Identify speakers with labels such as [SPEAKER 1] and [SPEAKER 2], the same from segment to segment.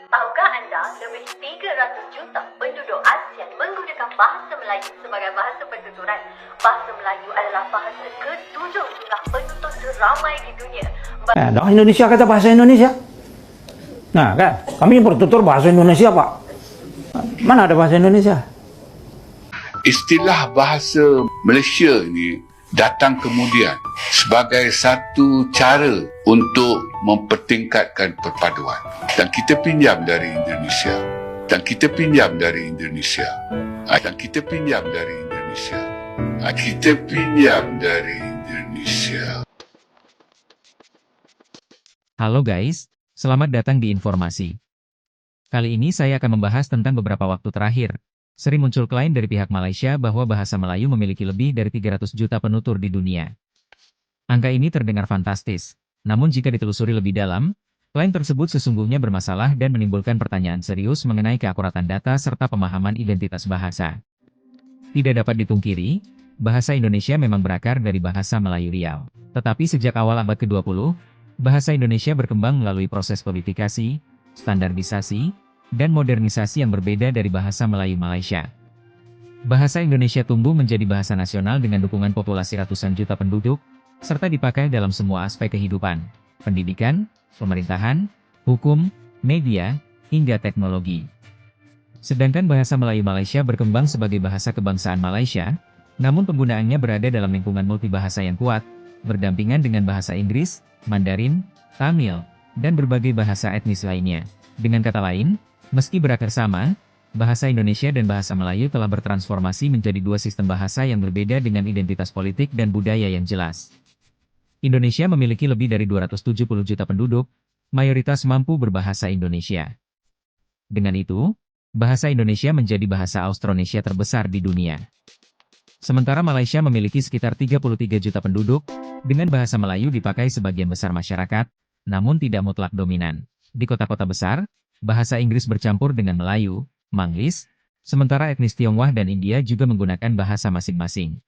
[SPEAKER 1] Tahukah anda, lebih 300 juta penduduk ASEAN menggunakan bahasa Melayu sebagai bahasa pertuturan. Bahasa Melayu adalah bahasa ke-7 jumlah penutur teramai di dunia.
[SPEAKER 2] Dah Indonesia kata bahasa Indonesia. Nah kan, kami bertutur bahasa Indonesia Pak. Mana ada bahasa Indonesia?
[SPEAKER 3] Istilah bahasa Malaysia ni datang kemudian sebagai satu cara untuk mempertingkatkan perpaduan. Dan kita pinjam dari Indonesia. Dan kita pinjam dari Indonesia. Dan kita pinjam dari Indonesia. Kita pinjam dari Indonesia.
[SPEAKER 4] Halo guys, selamat datang di Informasi. Kali ini saya akan membahas tentang beberapa waktu terakhir. Sering muncul klaim dari pihak Malaysia bahwa bahasa Melayu memiliki lebih dari 300 juta penutur di dunia. Angka ini terdengar fantastis, namun jika ditelusuri lebih dalam, klaim tersebut sesungguhnya bermasalah dan menimbulkan pertanyaan serius mengenai keakuratan data serta pemahaman identitas bahasa. Tidak dapat dipungkiri, bahasa Indonesia memang berakar dari bahasa Melayu Riau. Tetapi sejak awal abad ke-20, bahasa Indonesia berkembang melalui proses kodifikasi, standarisasi, dan modernisasi yang berbeda dari bahasa Melayu Malaysia. Bahasa Indonesia tumbuh menjadi bahasa nasional dengan dukungan populasi ratusan juta penduduk, serta dipakai dalam semua aspek kehidupan, pendidikan, pemerintahan, hukum, media, hingga teknologi. Sedangkan bahasa Melayu Malaysia berkembang sebagai bahasa kebangsaan Malaysia, namun penggunaannya berada dalam lingkungan multibahasa yang kuat, berdampingan dengan bahasa Inggris, Mandarin, Tamil, dan berbagai bahasa etnis lainnya. Dengan kata lain, meski berakar sama, bahasa Indonesia dan bahasa Melayu telah bertransformasi menjadi dua sistem bahasa yang berbeda dengan identitas politik dan budaya yang jelas. Indonesia memiliki lebih dari 270 juta penduduk, mayoritas mampu berbahasa Indonesia. Dengan itu, bahasa Indonesia menjadi bahasa Austronesia terbesar di dunia. Sementara Malaysia memiliki sekitar 33 juta penduduk, dengan bahasa Melayu dipakai sebagian besar masyarakat, namun tidak mutlak dominan. Di kota-kota besar, bahasa Inggris bercampur dengan Melayu, Manggis, sementara etnis Tionghoa dan India juga menggunakan bahasa masing-masing.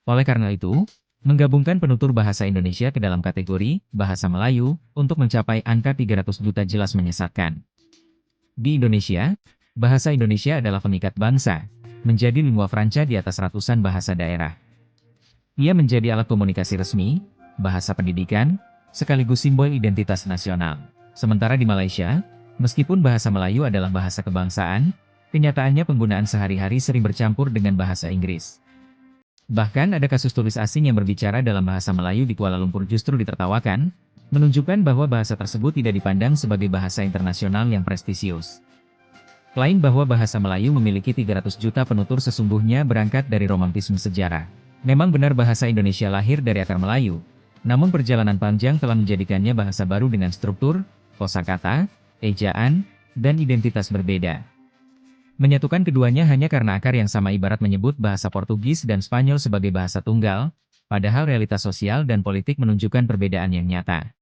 [SPEAKER 4] Oleh karena itu, menggabungkan penutur bahasa Indonesia ke dalam kategori bahasa Melayu untuk mencapai angka 300 juta jelas menyesatkan. Di Indonesia, bahasa Indonesia adalah pengikat bangsa, menjadi lingua franca di atas ratusan bahasa daerah. Ia menjadi alat komunikasi resmi, bahasa pendidikan, sekaligus simbol identitas nasional. Sementara di Malaysia, meskipun bahasa Melayu adalah bahasa kebangsaan, kenyataannya penggunaan sehari-hari sering bercampur dengan bahasa Inggris. Bahkan ada kasus tulis asing yang berbicara dalam bahasa Melayu di Kuala Lumpur justru ditertawakan, menunjukkan bahwa bahasa tersebut tidak dipandang sebagai bahasa internasional yang prestisius. Klaim bahwa bahasa Melayu memiliki 300 juta penutur sesungguhnya berangkat dari romantisme sejarah. Memang benar bahasa Indonesia lahir dari akar Melayu, namun perjalanan panjang telah menjadikannya bahasa baru dengan struktur, kosakata, ejaan, dan identitas berbeda. Menyatukan keduanya hanya karena akar yang sama ibarat menyebut bahasa Portugis dan Spanyol sebagai bahasa tunggal, padahal realitas sosial dan politik menunjukkan perbedaan yang nyata.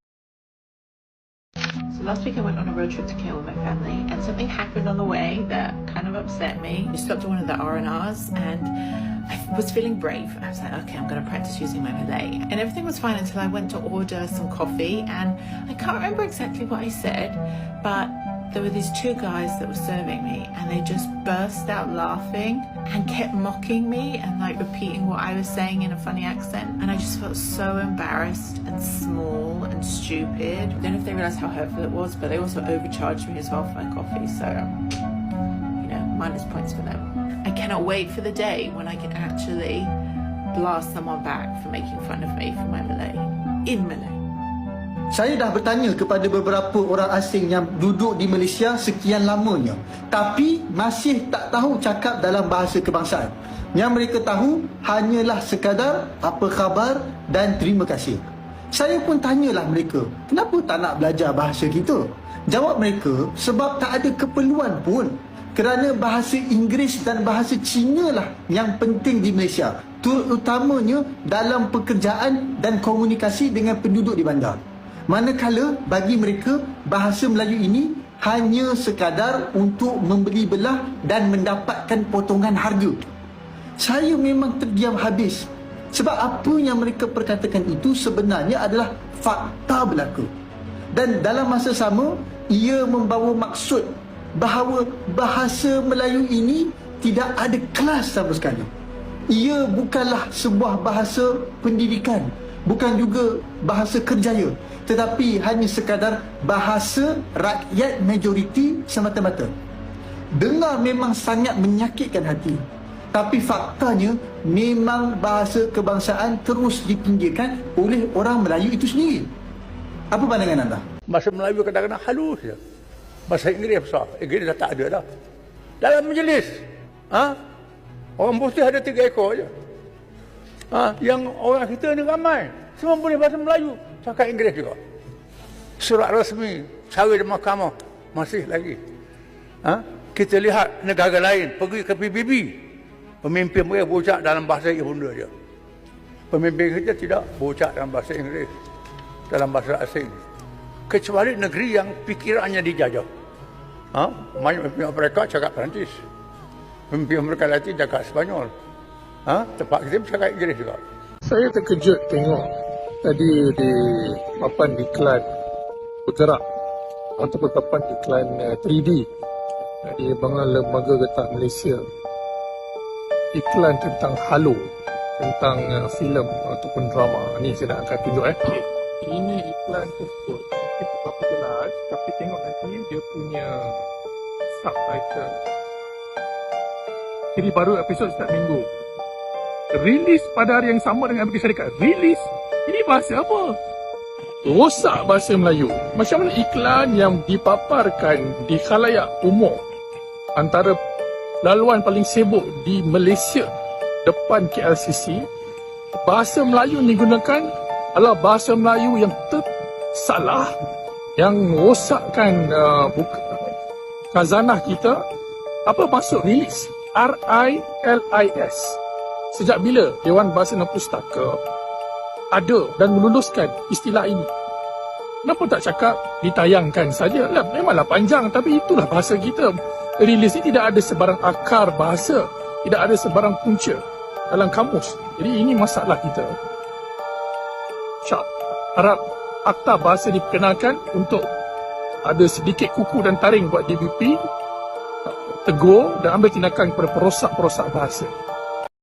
[SPEAKER 5] So last week I went on a road trip to KL with my family and something happened on the way that kind of upset me. We stopped at one of the R&Rs and I was feeling brave. I was like, okay, I'm going to practice using my Malay. And everything was fine until I went to order some coffee and I can't remember exactly what I said, but there were these two guys that were serving me and they just burst out laughing and kept mocking me and like repeating what I was saying in a funny accent. And I just felt so embarrassed and small and stupid. I don't know if they realised how hurtful it was, but they also overcharged me as well for my coffee. So, minus points for them. I cannot wait for the day when I can actually blast someone back for making fun of me for my Malay. In Malay.
[SPEAKER 6] Saya dah bertanya kepada beberapa orang asing yang duduk di Malaysia sekian lamanya, tapi masih tak tahu cakap dalam bahasa kebangsaan. Yang mereka tahu hanyalah sekadar apa khabar dan terima kasih. Saya pun tanyalah mereka, kenapa tak nak belajar bahasa kita? Jawab mereka, sebab tak ada keperluan pun. Kerana bahasa Inggeris dan bahasa Cina lah yang penting di Malaysia, terutamanya dalam pekerjaan dan komunikasi dengan penduduk di bandar. Manakala bagi mereka, bahasa Melayu ini hanya sekadar untuk membeli belah dan mendapatkan potongan harga. Saya memang terdiam habis. Sebab apa yang mereka perkatakan itu sebenarnya adalah fakta berlaku. Dan dalam masa sama, ia membawa maksud bahawa bahasa Melayu ini tidak ada kelas sama sekali. Ia bukanlah sebuah bahasa pendidikan, bukan juga bahasa kerjaya, tetapi hanya sekadar bahasa rakyat majoriti semata-mata. Dengar memang sangat menyakitkan hati, tapi faktanya memang bahasa kebangsaan terus dipinggirkan oleh orang Melayu itu sendiri. Apa pandangan anda?
[SPEAKER 7] Bahasa Melayu kadang-kadang halus je. Bahasa Inggeris besar. Inggeris dah tak ada dah. Dalam majlis, orang putih ada 3 ekor je. Yang orang kita ni ramai. Semua boleh bahasa Melayu. Cakap Inggeris juga. Surat rasmi, cara di mahkamah, masih lagi. Kita lihat negara lain, pergi ke PBB. Pemimpin mereka berucap dalam bahasa Ibunda je. Pemimpin kita tidak berucap dalam bahasa Inggeris, dalam bahasa asing. Kecuali negeri yang fikirannya dijajah. Banyak pemimpin mereka cakap Perancis. Pemimpin mereka Latin cakap Sepanyol. Tempat kita cakap Inggeris juga.
[SPEAKER 8] Saya terkejut tengok tadi di papan iklan bergerak ataupun papan iklan 3D di Bangunan Lembaga Getah Malaysia. Iklan tentang Halo, tentang filem ataupun drama. Ni saya nak akan tunjuk Ini iklan tersebut. Apa jelas, tapi tengok nanti dia punya subtitle. Siri baru episod setiap minggu. Rilis pada hari yang sama dengan Amerika Syarikat. Rilis? Ini bahasa apa? Rosak bahasa Melayu. Macam mana iklan yang dipaparkan di khalayak umum antara laluan paling sibuk di Malaysia depan KLCC, bahasa Melayu yang digunakan adalah bahasa Melayu yang salah, yang rosakkan khazanah kita. Apa maksud rilis? R-I-L-I-S. Sejak bila Dewan Bahasa dan Pustaka ada dan meluluskan istilah ini? Kenapa tak cakap ditayangkan saja? Memanglah panjang, tapi itulah bahasa kita. Rilis ini tidak ada sebarang akar bahasa, tidak ada sebarang punca dalam kamus. Jadi ini masalah kita. Harap akta bahasa diperkenalkan untuk ada sedikit kuku dan taring buat DBP, tegur dan ambil tindakan kepada perosak-perosak bahasa.